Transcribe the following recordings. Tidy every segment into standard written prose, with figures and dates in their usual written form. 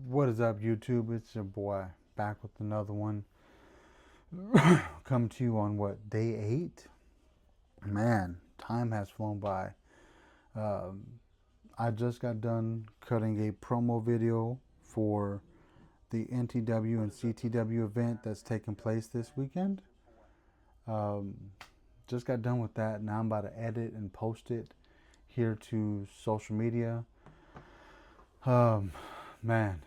What is up, YouTube? It's your boy back with another one. Come to you on what, day 8? Man, time has flown by. Um, I just got done cutting a promo video for the NTW and CTW event that's taking place this weekend. Um, just got done with that. Now I'm about to edit and post it here to social media. Um, man,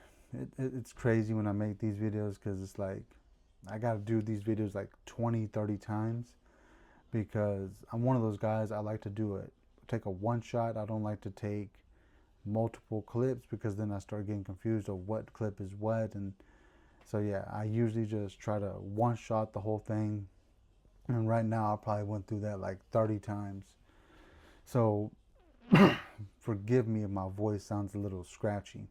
it's crazy when I make these videos because it's like I got to do these videos like 20, 30 times because I'm one of those guys. I like to do it. Take a one shot. I don't like to take multiple clips because then I start getting confused of what clip is what. And so, yeah, I usually just try to one shot the whole thing. And right now, I probably went through that like 30 times. So, forgive me if my voice sounds a little scratchy.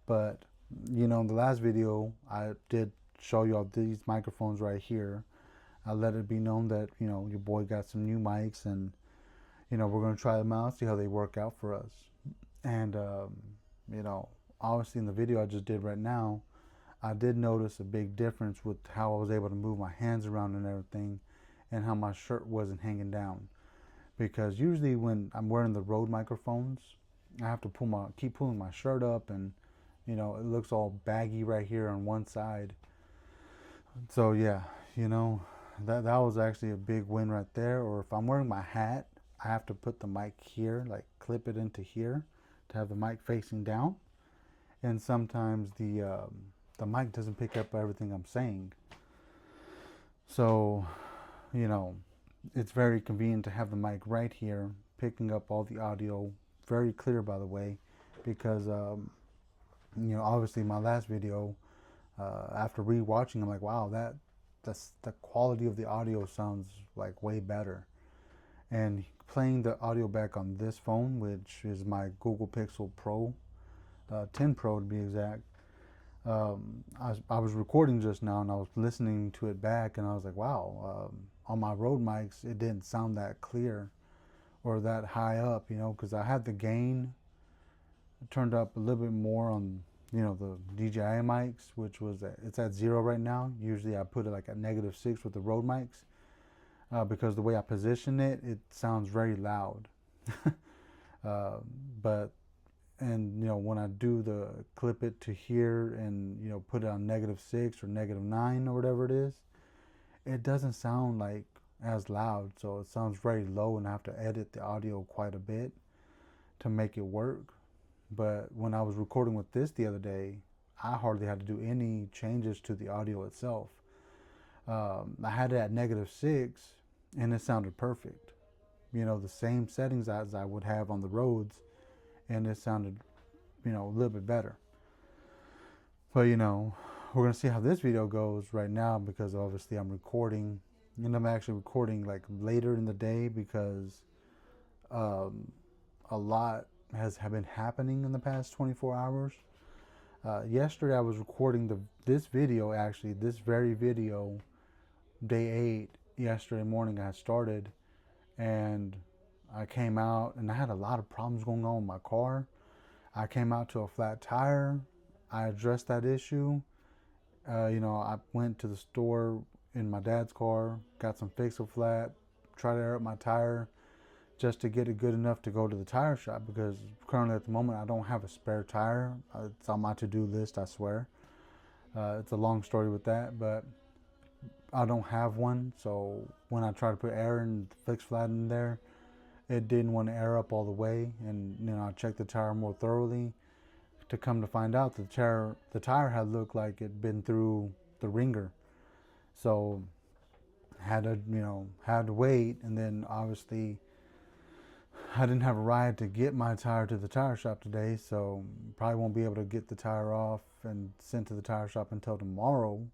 But, in the last video, I did show you all these microphones right here. I let it be known that, your boy got some new mics and, we're going to try them out, see how they work out for us. And, you know, obviously in the video I just did right now, I did notice a big difference with how I was able to move my hands around and everything and how my shirt wasn't hanging down. Because usually when I'm wearing the Rode microphones, I have to keep pulling my shirt up and, it looks all baggy right here on one side. So yeah, that was actually a big win right there. Or if I'm wearing my hat, I have to put the mic here, like clip it into here to have the mic facing down. And sometimes the mic doesn't pick up everything I'm saying. So, you know, it's very convenient to have the mic right here, picking up all the audio, very clear by the way, because obviously my last video, after rewatching, I'm like, wow, that's the quality of the audio sounds like way better. And playing the audio back on this phone, which is my Google Pixel Pro, 10 Pro to be exact. I was recording just now and I was listening to it back and I was like, wow, on my Rode mics, it didn't sound that clear or that high up, because I had the gain turned up a little bit more on, the DJI mics, which it's at 0 right now. Usually I put it like at -6 with the Rode mics because the way I position it, it sounds very loud. uh, but and when I do the clip it to here and put it on -6 or -9 or whatever it is, it doesn't sound like as loud, so it sounds very low and I have to edit the audio quite a bit to make it work. But when I was recording with this the other day, I hardly had to do any changes to the audio itself. I had it at -6 and it sounded perfect, the same settings as I would have on the Rhodes, and it sounded a little bit better. But we're gonna see how this video goes right now because obviously I'm recording, and I'm actually recording like later in the day because a lot have been happening in the past 24 hours. Yesterday I was recording this video, actually this very video, day 8. Yesterday morning I started, and I came out and I had a lot of problems going on with my car. I came out to a flat tire. I addressed that issue. I went to the store in my dad's car, got some Fix-A-Flat, tried to air up my tire just to get it good enough to go to the tire shop because currently at the moment I don't have a spare tire. It's on my to-do list, I swear. It's a long story with that, but I don't have one. So when I tried to put air and Fix-Flat in there, it didn't want to air up all the way, and I checked the tire more thoroughly to come to find out the tire had looked like it'd been through the ringer. So had to wait, and then obviously I didn't have a ride to get my tire to the tire shop today, so probably won't be able to get the tire off and sent to the tire shop until tomorrow.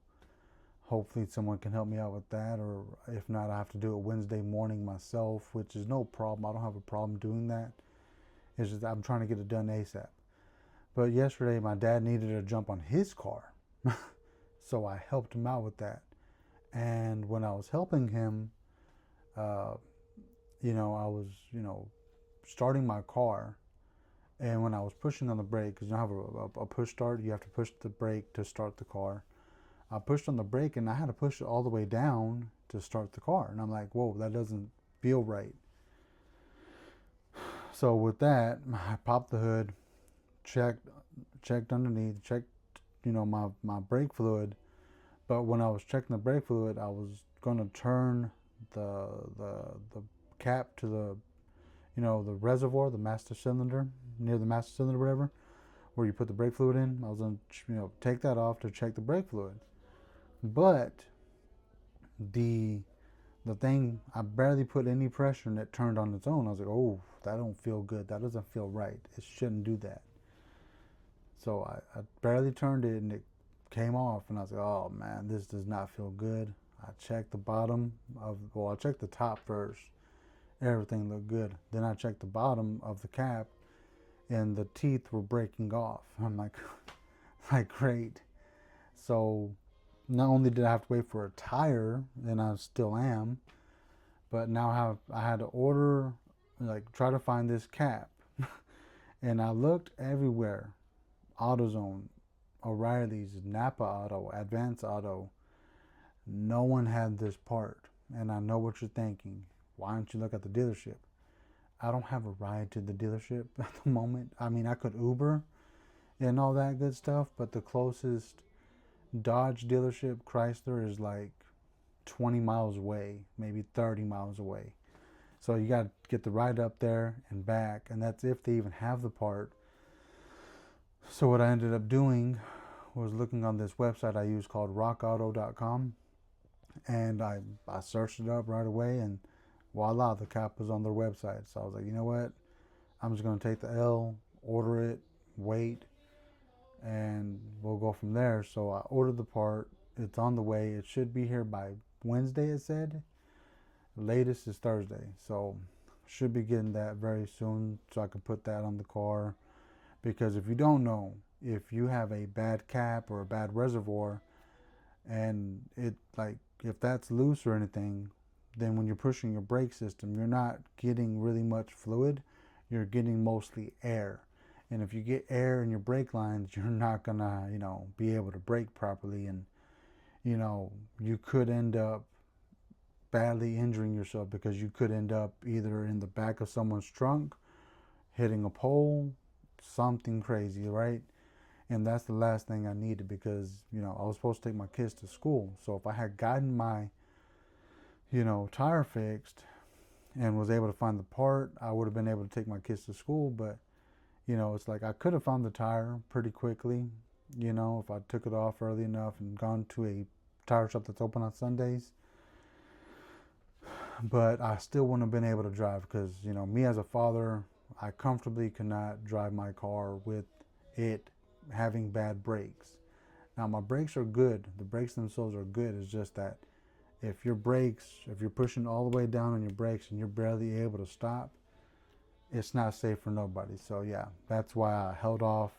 Hopefully someone can help me out with that, or if not, I have to do it Wednesday morning myself, which is no problem. I don't have a problem doing that. It's just I'm trying to get it done ASAP. But yesterday my dad needed to jump on his car, so I helped him out with that. And when I was helping him, I was, starting my car, And when I was pushing on the brake, because you don't have a push start, you have to push the brake to start the car. I pushed on the brake and I had to push it all the way down to start the car. And I'm like, whoa, that doesn't feel right. So with that, I popped the hood, checked underneath, checked, my brake fluid. But when I was checking the brake fluid, I was gonna turn the the cap to the reservoir, the master cylinder, near the master cylinder, whatever, where you put the brake fluid in. I was gonna take that off to check the brake fluid. But the the thing, I barely put any pressure and it turned on its own. I was like, oh, that don't feel good. That doesn't feel right. It shouldn't do that. So I barely turned it and it came off, and I was like, oh man, this does not feel good. I checked the bottom I checked the top first. Everything looked good. Then I checked the bottom of the cap and the teeth were breaking off. I'm like, like great. So not only did I have to wait for a tire, and I still am, but now I had to order, like try to find this cap. And I looked everywhere. AutoZone, O'Reilly's, Napa Auto, Advance Auto. No one had this part. And I know what you're thinking. Why don't you look at the dealership? I don't have a ride to the dealership at the moment. I mean, I could Uber and all that good stuff, but the closest Dodge dealership, Chrysler, is like 20 miles away, maybe 30 miles away. So you got to get the ride up there and back, and that's if they even have the part. So what I ended up doing was looking on this website I use called rockauto.com, and I searched it up right away, and voila, the cap was on their website. So I was like, you know what? I'm just going to take the L, order it, wait, and we'll go from there. So I ordered the part. It's on the way. It should be here by Wednesday, it said. Latest is Thursday. So should be getting that very soon so I can put that on the car. Because if you don't know, if you have a bad cap or a bad reservoir, and if that's loose or anything, then when you're pushing your brake system, you're not getting really much fluid. You're getting mostly air. And if you get air in your brake lines, you're not gonna, be able to brake properly, and you could end up badly injuring yourself, because you could end up either in the back of someone's trunk, hitting a pole, something crazy, right? And that's the last thing I needed, because I was supposed to take my kids to school. So if I had gotten my tire fixed and was able to find the part, I would have been able to take my kids to school. But it's like I could have found the tire pretty quickly, if I took it off early enough and gone to a tire shop that's open on Sundays. But I still wouldn't have been able to drive, because me as a father, I comfortably cannot drive my car with it having bad brakes. Now my brakes are good. The brakes themselves are good. It's just that if you're pushing all the way down on your brakes and you're barely able to stop, it's not safe for nobody. So yeah, that's why I held off.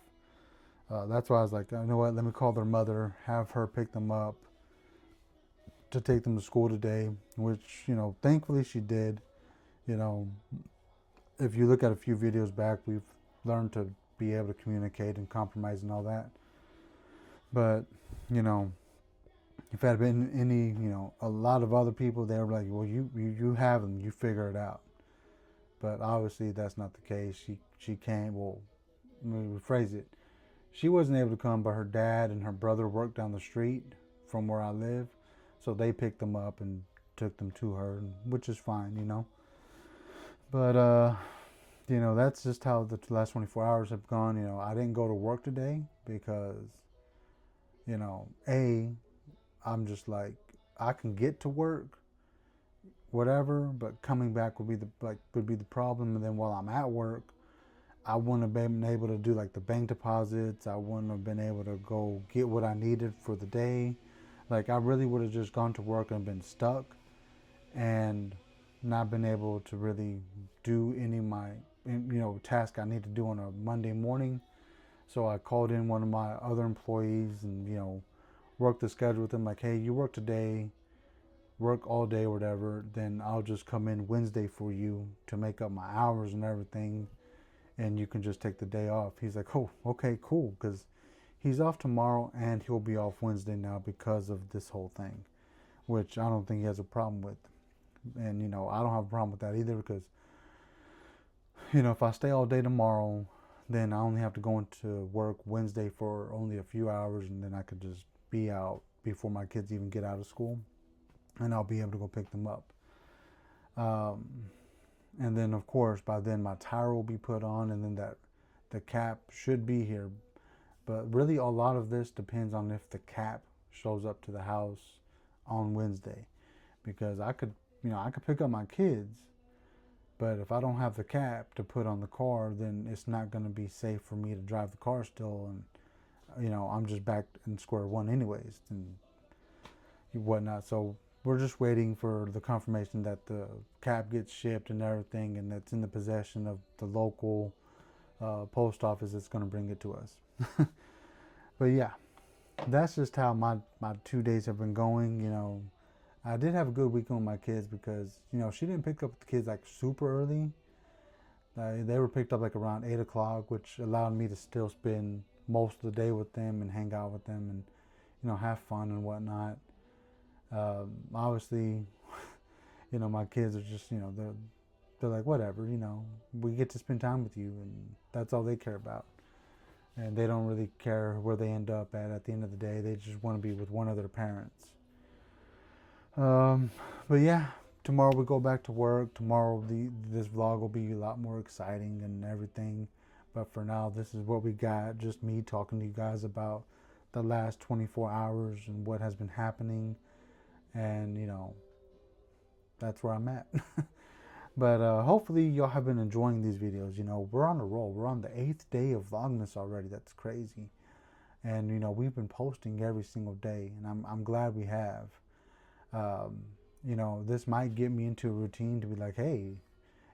That's why I was like, you know what, let me call their mother, have her pick them up to take them to school today, which, thankfully she did. If you look at a few videos back, we've learned to be able to communicate and compromise and all that. But, if it had been any, a lot of other people, they were like, well, you have them, you figure it out. But obviously that's not the case. She can't, well, let me rephrase it. She wasn't able to come, but her dad and her brother worked down the street from where I live. So they picked them up and took them to her, which is fine, But, that's just how the last 24 hours have gone. I didn't go to work today because, I'm just like, I can get to work, whatever, but coming back would be the problem. And then while I'm at work, I wouldn't have been able to do like the bank deposits. I wouldn't have been able to go get what I needed for the day. Like I really would have just gone to work and been stuck and not been able to really do any of my task I need to do on a Monday morning. So I called in one of my other employees and worked the schedule with them, like, hey, you work today, work all day or whatever, then I'll just come in Wednesday for you to make up my hours and everything, and you can just take the day off. He's like, oh, okay, cool, because he's off tomorrow and he'll be off Wednesday now because of this whole thing, which I don't think he has a problem with. And, I don't have a problem with that either because, if I stay all day tomorrow, then I only have to go into work Wednesday for only a few hours, and then I could just be out before my kids even get out of school, and I'll be able to go pick them up. And then, of course, by then my tire will be put on, and then the cap should be here. But really, a lot of this depends on if the cap shows up to the house on Wednesday, because I could pick up my kids, but if I don't have the cap to put on the car, then it's not going to be safe for me to drive the car still, and I'm just back in square one anyways and whatnot. So we're just waiting for the confirmation that the cap gets shipped and everything, and that's in the possession of the local post office that's going to bring it to us. But yeah, that's just how my 2 days have been going. I did have a good weekend with my kids because, she didn't pick up the kids like super early. They were picked up like around 8 o'clock, which allowed me to still spend most of the day with them and hang out with them and, have fun and whatnot. Obviously, my kids are just, they're like, whatever, we get to spend time with you, and that's all they care about. And they don't really care where they end up at the end of the day. They just want to be with one of their parents. But yeah, tomorrow we go back to work. Tomorrow this vlog will be a lot more exciting and everything. But for now, this is what we got. Just me talking to you guys about the last 24 hours and what has been happening. And, that's where I'm at. But hopefully y'all have been enjoying these videos. We're on a roll. We're on the 8th day of Vlogmas already. That's crazy. And, we've been posting every single day. And I'm glad we have. This might get me into a routine to be like, hey,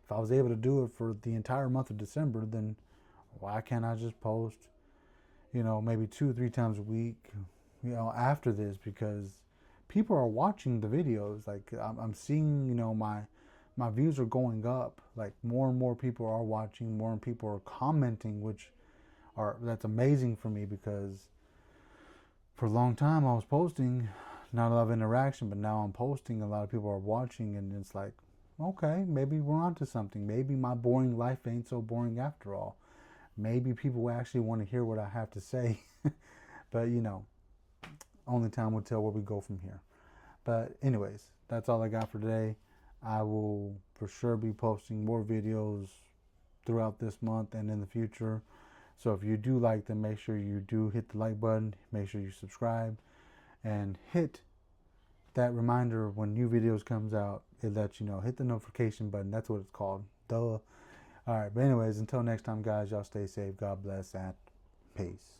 if I was able to do it for the entire month of December, then why can't I just post, maybe 2 or 3 times a week, after this? Because people are watching the videos. Like I'm seeing, my views are going up. Like more and more people are watching, more and people are commenting, that's amazing for me, because for a long time I was posting not a lot of interaction, but now I'm posting, a lot of people are watching, and it's like, okay, maybe we're onto something. Maybe my boring life ain't so boring after all. Maybe people actually want to hear what I have to say. But only time will tell where we go from here. But anyways, that's all I got for today. I will for sure be posting more videos throughout this month and in the future. So if you do like them, make sure you do hit the like button, make sure you subscribe, and hit that reminder when new videos comes out. It lets you know. Hit the notification button. That's what it's called. Duh. Alright, but anyways, until next time, guys, y'all stay safe. God bless, and peace.